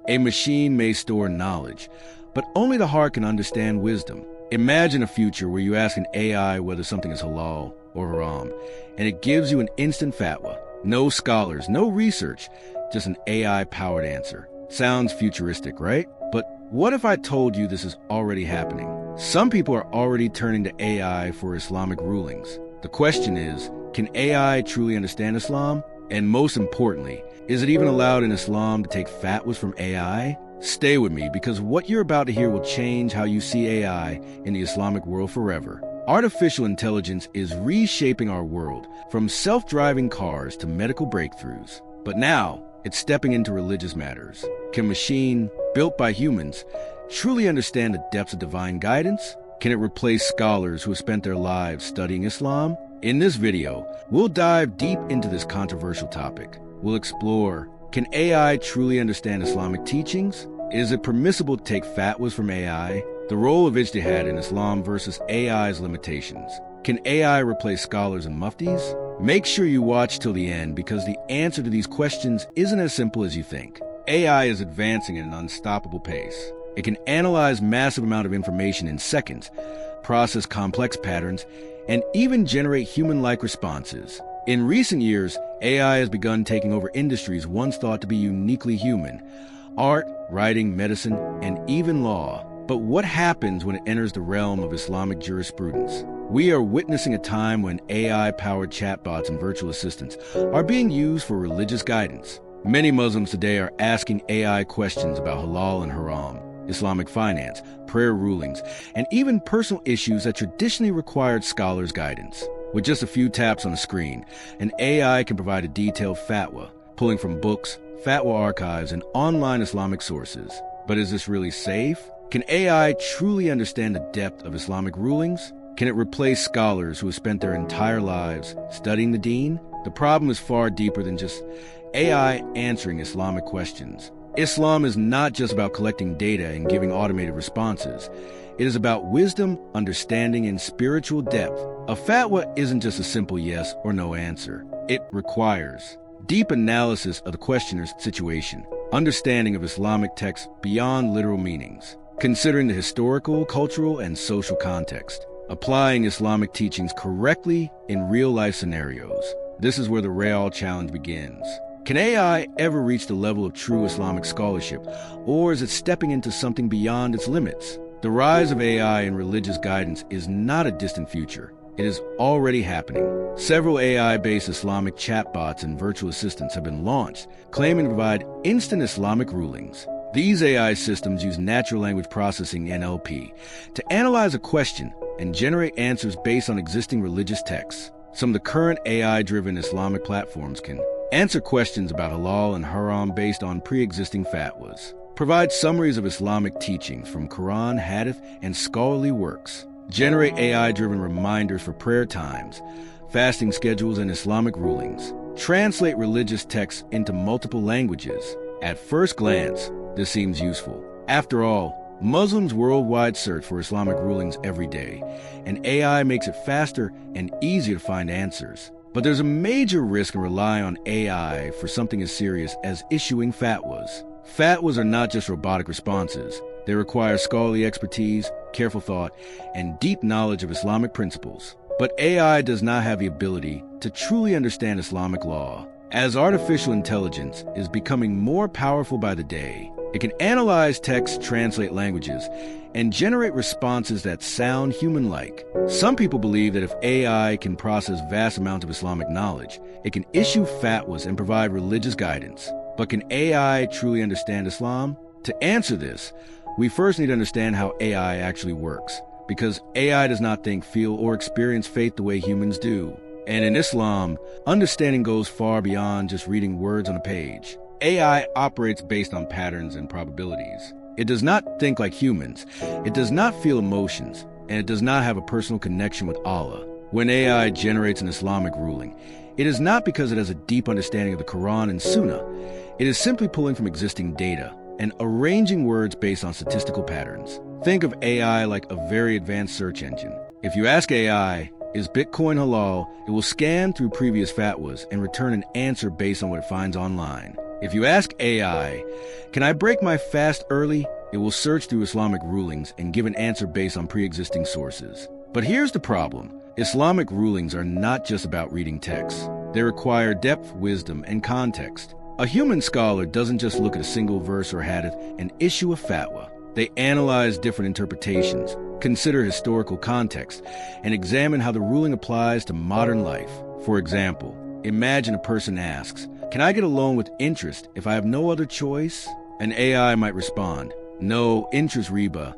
A machine may store knowledge, but only the heart can understand wisdom. Imagine a future where you ask an AI whether something is halal or haram, and it gives you an instant fatwa. No scholars, no research, just an AI-powered answer. Sounds futuristic, right? But what if I told you this is already happening? Some people are already turning to AI for Islamic rulings. The question is, can AI truly understand Islam? And most importantly, is it even allowed in Islam to take fatwas from AI? Stay with me, because what you're about to hear will change how you see AI in the Islamic world forever. Artificial intelligence is reshaping our world, from self-driving cars to medical breakthroughs. But now, it's stepping into religious matters. Can a machine, built by humans, truly understand the depths of divine guidance? Can it replace scholars who have spent their lives studying Islam? In this video, we'll dive deep into this controversial topic. We'll explore, can AI truly understand Islamic teachings? Is it permissible to take fatwas from AI? The role of ijtihad in Islam versus AI's limitations. Can AI replace scholars and muftis? Make sure you watch till the end, because the answer to these questions isn't as simple as you think. AI is advancing at an unstoppable pace. It can analyze massive amount of information in seconds, process complex patterns, and even generate human-like responses. In recent years, AI has begun taking over industries once thought to be uniquely human: art, writing, medicine, and even law. But what happens when it enters the realm of Islamic jurisprudence? We are witnessing a time when AI-powered chatbots and virtual assistants are being used for religious guidance. Many Muslims today are asking AI questions about halal and haram, Islamic finance, prayer rulings, and even personal issues that traditionally required scholars' guidance. With just a few taps on a screen, an AI can provide a detailed fatwa, pulling from books, fatwa archives, and online Islamic sources. But is this really safe? Can AI truly understand the depth of Islamic rulings? Can it replace scholars who have spent their entire lives studying the deen? The problem is far deeper than just AI answering Islamic questions. Islam is not just about collecting data and giving automated responses. It is about wisdom, understanding, and spiritual depth. A fatwa isn't just a simple yes or no answer. It requires deep analysis of the questioner's situation, understanding of Islamic texts beyond literal meanings, considering the historical, cultural, and social context, applying Islamic teachings correctly in real-life scenarios. This is where the real challenge begins. Can AI ever reach the level of true Islamic scholarship, or is it stepping into something beyond its limits? The rise of AI in religious guidance is not a distant future. It is already happening. Several AI-based Islamic chatbots and virtual assistants have been launched, claiming to provide instant Islamic rulings. These AI systems use natural language processing (NLP) to analyze a question and generate answers based on existing religious texts. Some of the current AI-driven Islamic platforms can answer questions about halal and haram based on pre-existing fatwas, provide summaries of Islamic teachings from Quran, Hadith, and scholarly works, generate AI-driven reminders for prayer times, fasting schedules, and Islamic rulings, translate religious texts into multiple languages. At first glance, this seems useful. After all, Muslims worldwide search for Islamic rulings every day, and AI makes it faster and easier to find answers. But there's a major risk in relying on AI for something as serious as issuing fatwas. Fatwas are not just robotic responses. They require scholarly expertise, careful thought, and deep knowledge of Islamic principles. But AI does not have the ability to truly understand Islamic law. As artificial intelligence is becoming more powerful by the day, it can analyze text, translate languages, and generate responses that sound human-like. Some people believe that if AI can process vast amounts of Islamic knowledge, it can issue fatwas and provide religious guidance. But can AI truly understand Islam? To answer this, we first need to understand how AI actually works, because AI does not think, feel, or experience faith the way humans do. And in Islam, understanding goes far beyond just reading words on a page. AI operates based on patterns and probabilities. It does not think like humans, it does not feel emotions, and it does not have a personal connection with Allah. When AI generates an Islamic ruling, it is not because it has a deep understanding of the Quran and Sunnah. It is simply pulling from existing data and arranging words based on statistical patterns. Think of AI like a very advanced search engine. If you ask AI, "Is Bitcoin halal?" it will scan through previous fatwas and return an answer based on what it finds online. If you ask AI, "Can I break my fast early?" it will search through Islamic rulings and give an answer based on pre-existing sources. But here's the problem. Islamic rulings are not just about reading texts. They require depth, wisdom, and context. A human scholar doesn't just look at a single verse or hadith and issue a fatwa. They analyze different interpretations, consider historical context, and examine how the ruling applies to modern life. For example, imagine a person asks, "Can I get a loan with interest if I have no other choice?" An AI might respond, "No, interest riba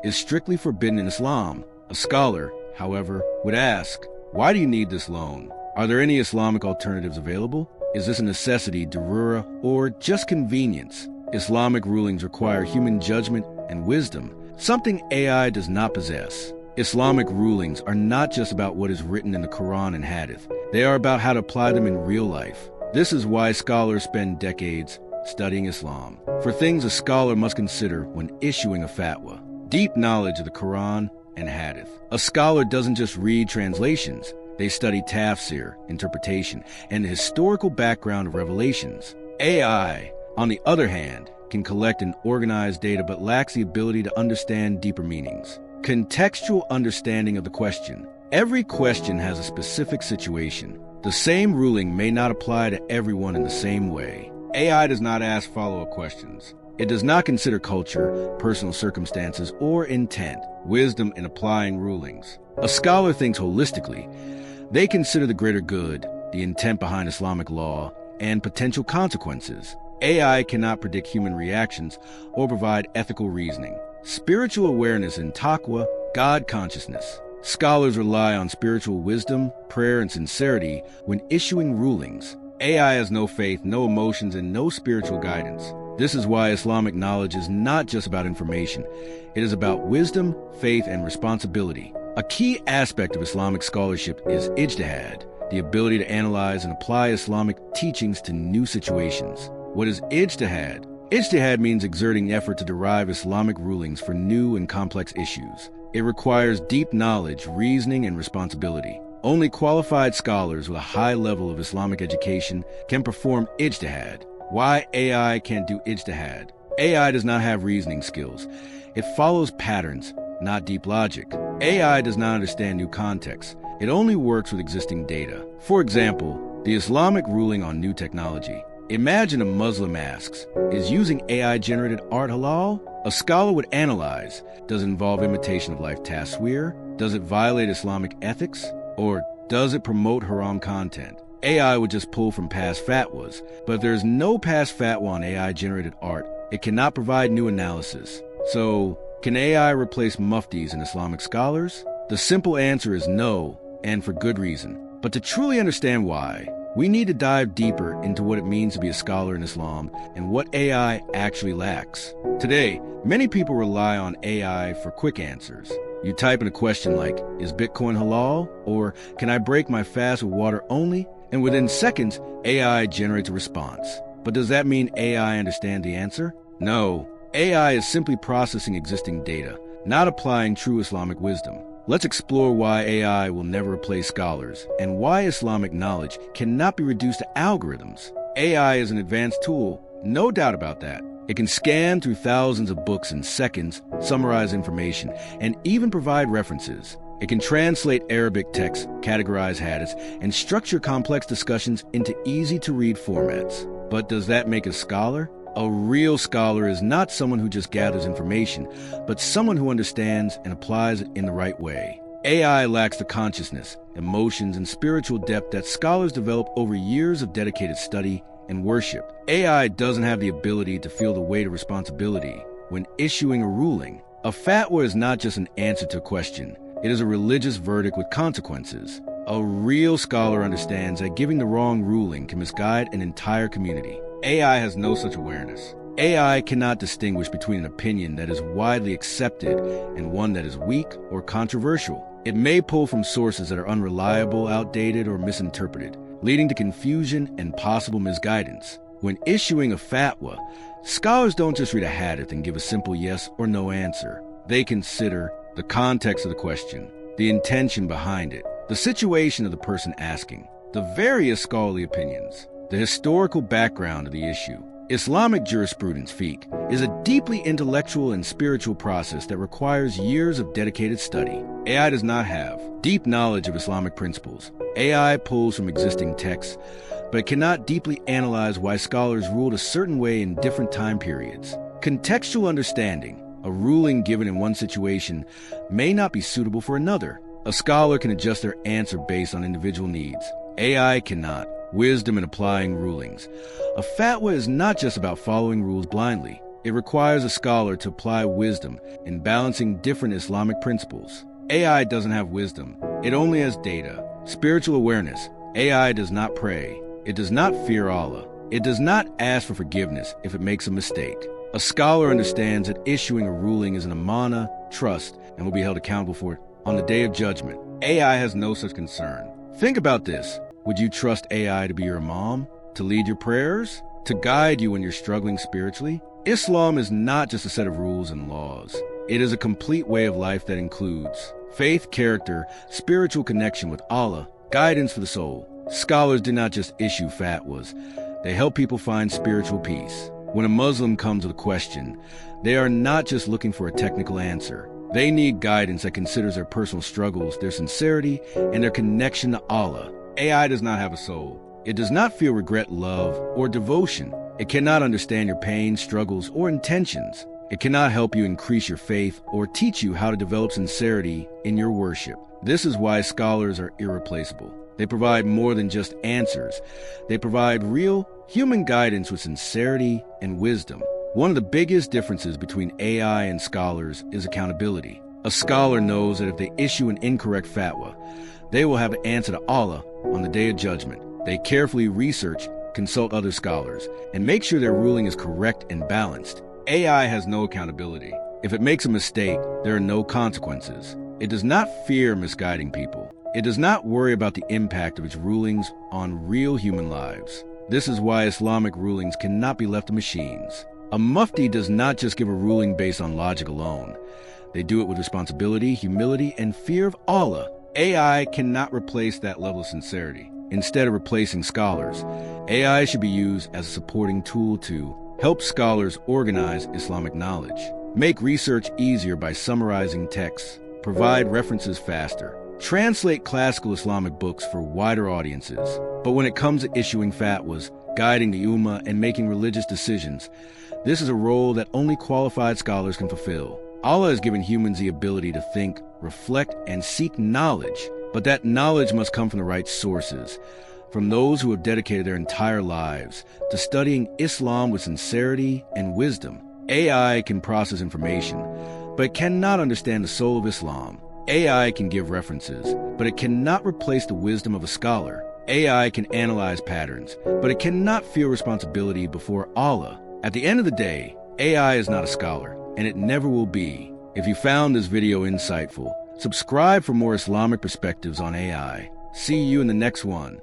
is strictly forbidden in Islam." A scholar, however, would ask, "Why do you need this loan? Are there any Islamic alternatives available? Is this a necessity, darura, or just convenience?" Islamic rulings require human judgment and wisdom, something AI does not possess. Islamic rulings are not just about what is written in the Quran and Hadith. They are about how to apply them in real life. This is why scholars spend decades studying Islam. For things a scholar must consider when issuing a fatwa: deep knowledge of the Quran and Hadith. A scholar doesn't just read translations. They study tafsir, interpretation, and the historical background of revelations. AI, on the other hand, can collect and organize data but lacks the ability to understand deeper meanings. Contextual understanding of the question. Every question has a specific situation. The same ruling may not apply to everyone in the same way. AI does not ask follow-up questions. It does not consider culture, personal circumstances, or intent, wisdom in applying rulings. A scholar thinks holistically. They consider the greater good, the intent behind Islamic law, and potential consequences. AI cannot predict human reactions or provide ethical reasoning. Spiritual awareness and taqwa, God consciousness. Scholars rely on spiritual wisdom, prayer, and sincerity when issuing rulings. AI has no faith, no emotions, and no spiritual guidance. This is why Islamic knowledge is not just about information. It is about wisdom, faith, and responsibility. A key aspect of Islamic scholarship is ijtihad, the ability to analyze and apply Islamic teachings to new situations. What is ijtihad? Ijtihad means exerting effort to derive Islamic rulings for new and complex issues. It requires deep knowledge, reasoning, and responsibility. Only qualified scholars with a high level of Islamic education can perform ijtihad. Why AI can't do ijtihad? AI does not have reasoning skills. It follows patterns, not deep logic. AI does not understand new contexts. It only works with existing data. For example, the Islamic ruling on new technology. Imagine a Muslim asks, "Is using AI-generated art halal?" A scholar would analyze, does it involve imitation of life taswir? Does it violate Islamic ethics? Or does it promote haram content? AI would just pull from past fatwas, but if there is no past fatwa on AI-generated art, it cannot provide new analysis. So, can AI replace muftis and Islamic scholars? The simple answer is no, and for good reason. But to truly understand why, we need to dive deeper into what it means to be a scholar in Islam and what AI actually lacks. Today, many people rely on AI for quick answers. You type in a question like, "Is Bitcoin halal?" or "Can I break my fast with water only?" And within seconds, AI generates a response. But does that mean AI understands the answer? No. AI is simply processing existing data, not applying true Islamic wisdom. Let's explore why AI will never replace scholars and why Islamic knowledge cannot be reduced to algorithms. AI is an advanced tool, no doubt about that. It can scan through thousands of books in seconds, summarize information, and even provide references. It can translate Arabic texts, categorize hadiths, and structure complex discussions into easy-to-read formats. But does that make a scholar? A real scholar is not someone who just gathers information, but someone who understands and applies it in the right way. AI lacks the consciousness, emotions, and spiritual depth that scholars develop over years of dedicated study and worship. AI doesn't have the ability to feel the weight of responsibility when issuing a ruling. A fatwa is not just an answer to a question. It is a religious verdict with consequences. A real scholar understands that giving the wrong ruling can misguide an entire community. AI has no such awareness. AI cannot distinguish between an opinion that is widely accepted and one that is weak or controversial. It may pull from sources that are unreliable, outdated, or misinterpreted, leading to confusion and possible misguidance. When issuing a fatwa, scholars don't just read a hadith and give a simple yes or no answer. They consider the context of the question, the intention behind it, the situation of the person asking, the various scholarly opinions, the historical background of the issue, Islamic jurisprudence, fiqh, is a deeply intellectual and spiritual process that requires years of dedicated study. AI does not have deep knowledge of Islamic principles. AI pulls from existing texts, but it cannot deeply analyze why scholars ruled a certain way in different time periods. Contextual understanding, a ruling given in one situation, may not be suitable for another. A scholar can adjust their answer based on individual needs. AI cannot. Wisdom in applying rulings. A fatwa is not just about following rules blindly. It requires a scholar to apply wisdom in balancing different Islamic principles. AI doesn't have wisdom. It only has data. Spiritual awareness. AI does not pray. It does not fear Allah. It does not ask for forgiveness if it makes a mistake. A scholar understands that issuing a ruling is an amana, trust, and will be held accountable for it on the day of judgment. AI has no such concern. Think about this. Would you trust AI to be your imam, to lead your prayers, to guide you when you're struggling spiritually? Islam is not just a set of rules and laws. It is a complete way of life that includes faith, character, spiritual connection with Allah, guidance for the soul. Scholars do not just issue fatwas. They help people find spiritual peace. When a Muslim comes with a question, they are not just looking for a technical answer. They need guidance that considers their personal struggles, their sincerity, and their connection to Allah. AI does not have a soul. It does not feel regret, love, or devotion. It cannot understand your pain, struggles, or intentions. It cannot help you increase your faith or teach you how to develop sincerity in your worship. This is why scholars are irreplaceable. They provide more than just answers. They provide real, human guidance with sincerity and wisdom. One of the biggest differences between AI and scholars is accountability. A scholar knows that if they issue an incorrect fatwa, they will have an answer to Allah on the day of judgment. They carefully research, consult other scholars, and make sure their ruling is correct and balanced. AI has no accountability. If it makes a mistake, there are no consequences. It does not fear misguiding people. It does not worry about the impact of its rulings on real human lives. This is why Islamic rulings cannot be left to machines. A mufti does not just give a ruling based on logic alone. They do it with responsibility, humility, and fear of Allah. AI cannot replace that level of sincerity. Instead of replacing scholars, AI should be used as a supporting tool to help scholars organize Islamic knowledge, make research easier by summarizing texts, provide references faster, translate classical Islamic books for wider audiences. But when it comes to issuing fatwas, guiding the ummah, and making religious decisions, this is a role that only qualified scholars can fulfill. Allah has given humans the ability to think, reflect, and seek knowledge, but that knowledge must come from the right sources, from those who have dedicated their entire lives to studying Islam with sincerity and wisdom. AI can process information, but it cannot understand the soul of Islam. AI can give references, but it cannot replace the wisdom of a scholar. AI can analyze patterns, but it cannot feel responsibility before Allah. At the end of the day, AI is not a scholar, and it never will be. If you found this video insightful, subscribe for more Islamic perspectives on AI. See you in the next one.